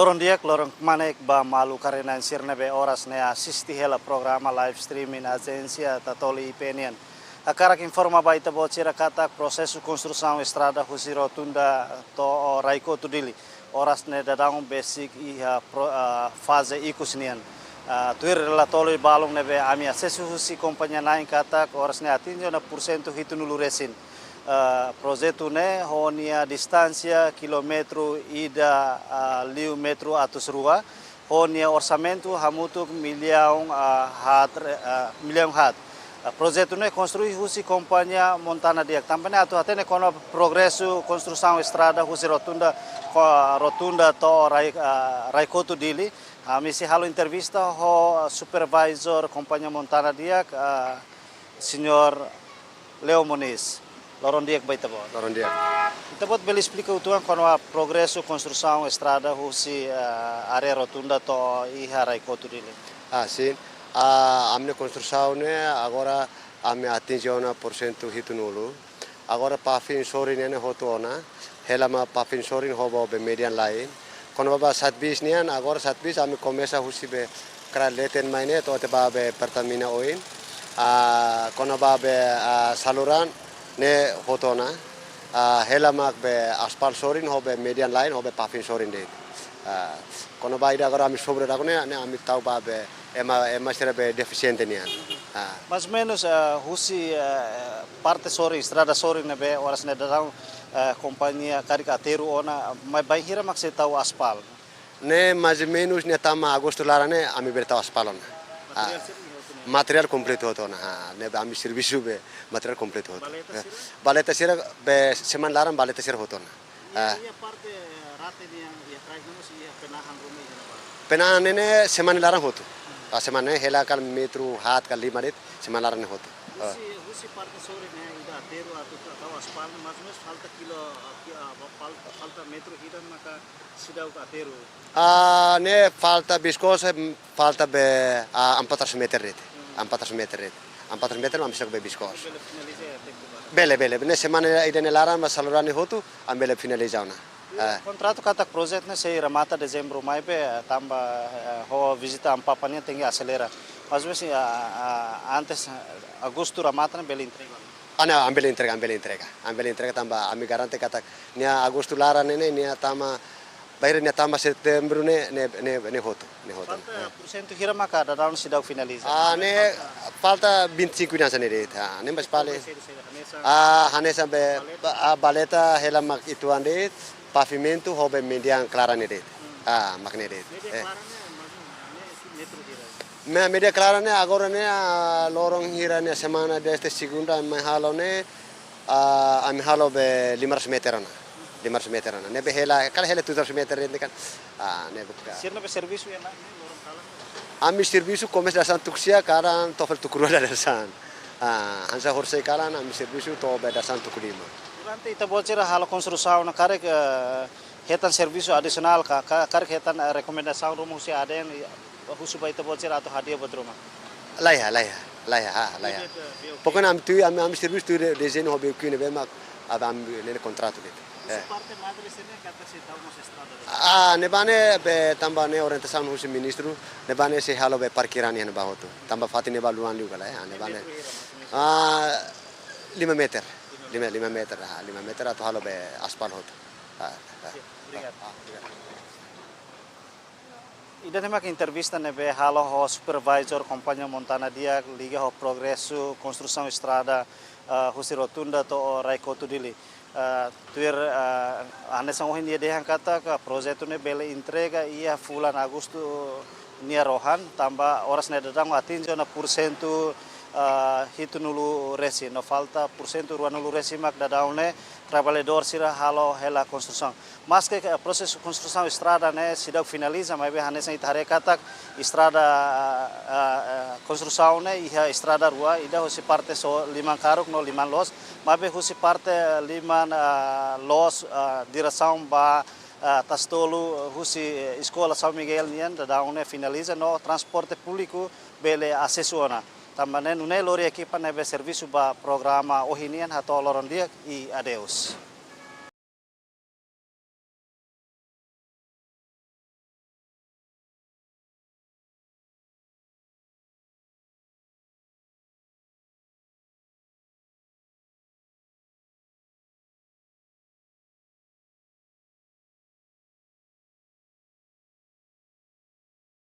Lorong diak lorong manek ba malu karena sirne be oras ne assisti hela programa live streaming agência tatoli ipenian. Akarak informa ba ita bocira kata prosesu construção estrada husi rotunda to raiko tudili. Oras ne dadang basic iha fase ikusnian. Tuir relatoli balong nebe ami acesso husi kompanhia nain kata oras ne atinjo na % hitu nulu resin. Projeto ne honia distância kilometro ida liu metro atus rua honia orçamento hamutuk milhão hat. Projeto ne construi husi companhia Montana Diak tampane atu atene kono progresso construção estrada husi rotunda to Raikoto Dili. Misi halo entrevista ho supervisor companhia Montana Diak senhor Leo Moniz. Lorong diak baita bo. Lorong diak. Kita buat beli explica utuan kono a progresso construção estrada husi area rotunda to iha Raikoto Dili. Sim. Amne construção ne agora ame atingiona % hitu nulu. Agora pafin sorin ne hotona. Helama pafin sorin hobo be median line. Kono baba satbis nian agora satbis ame começa husi be kraleten maine to te babe pertamina oin. Kono babe saluran ne hotona helamak be aspal sorin hobe median line hobe pafin sorin de kono baida agora ami sobre rakone ne ami tau ba be ema sera be deficiente nian mais menos husi parte sorin estrada sorin ne be horas ne datang companhia caricateiro ona mai bai hira mak se tau aspal ne mais menos ne tama agosto larane ami bertau aspalon material completo hoto na ne ami serviço be material completo hoto baleta sira be seman laran baleta sira hoto na parte rate yang ya trai no si penahan rumi penahan ne seman laran hoto seman ne hela kal metro hat kal limarit seman laran hoto husi parte sore ne ida teru atau aspal mas falta kilo falta metro hidan maka sidau ka teru ne falta biscosa falta be 400 meter rete 400 meter ma bisa be biscos bele ne semana ida ne laran mas salurani hotu ambele finalizauna contrato kata projet ne sei ramata dezembro mai be tamba ho visita ampapania tinggi acelera mas besi antes agosto ramata ne bele entrega ambele entrega tamba ami garante kata nia agosto laran ne nia tama bayar nia tama setembro ne hoto % hira maka da daun sidau finaliza ne falta 25 nasa ne reta ne mas pale hanesa be baleta hela mak itu ande pavimento hobe median clara ne reta makne reta media clara ne agora ne lorong hira ne semana deste segunda me halo ne ami halo be 500 meterana 500 meterana ne be hela kala hela 200 meter ne kan ne buka sirna be serviço ya lorong kalang ami serviço começa da santuksia karan tofel tukurua da san hansa horsei kalan ami serviço to be da santukulima durante ita bocira halo construção na karek hetan serviço adisional karek hetan rekomendasi rumah si ada yang husu ba ita bocira atau hadiah buat rumah laya pokoknya ami serviço tu desenho hobe kune be mak am ne contrato dit parte madre sene kata si tau mas estrada ne bane be tamba ne orientação husi ministro ne bane se halo be parkiran ne ba hoto tamba fatine ba luan liu kala ne bane 5 meter 5 meter atau halo be aspal hoto ida nemak entrevista nebe halo ho supervisor companhia Montana Diak liga ho progresso construção estrada husi rotunda to Raikoto Dili tuir ane sangohin dia dehang kata ka projeto ne bele entrega ia bulan Agosto nia rohan tamba oras ne dadang atinjo na % hitu nulu resi no falta % rua nulu resi mak dadaune trabalhador sira halo hela construção mas que proses construção estrada ne sidau finaliza mai be hane sang itare kata estrada construção ne iha estrada rua ida hosi parte so 5 karuk no 5 los mabe hosi parte 5 los direção ba tastolu husi escola São Miguel nian dadaune finaliza no transporte público bele acessona também no lori equipa nebe serviço ba programa ohinian hato loron dia e adeus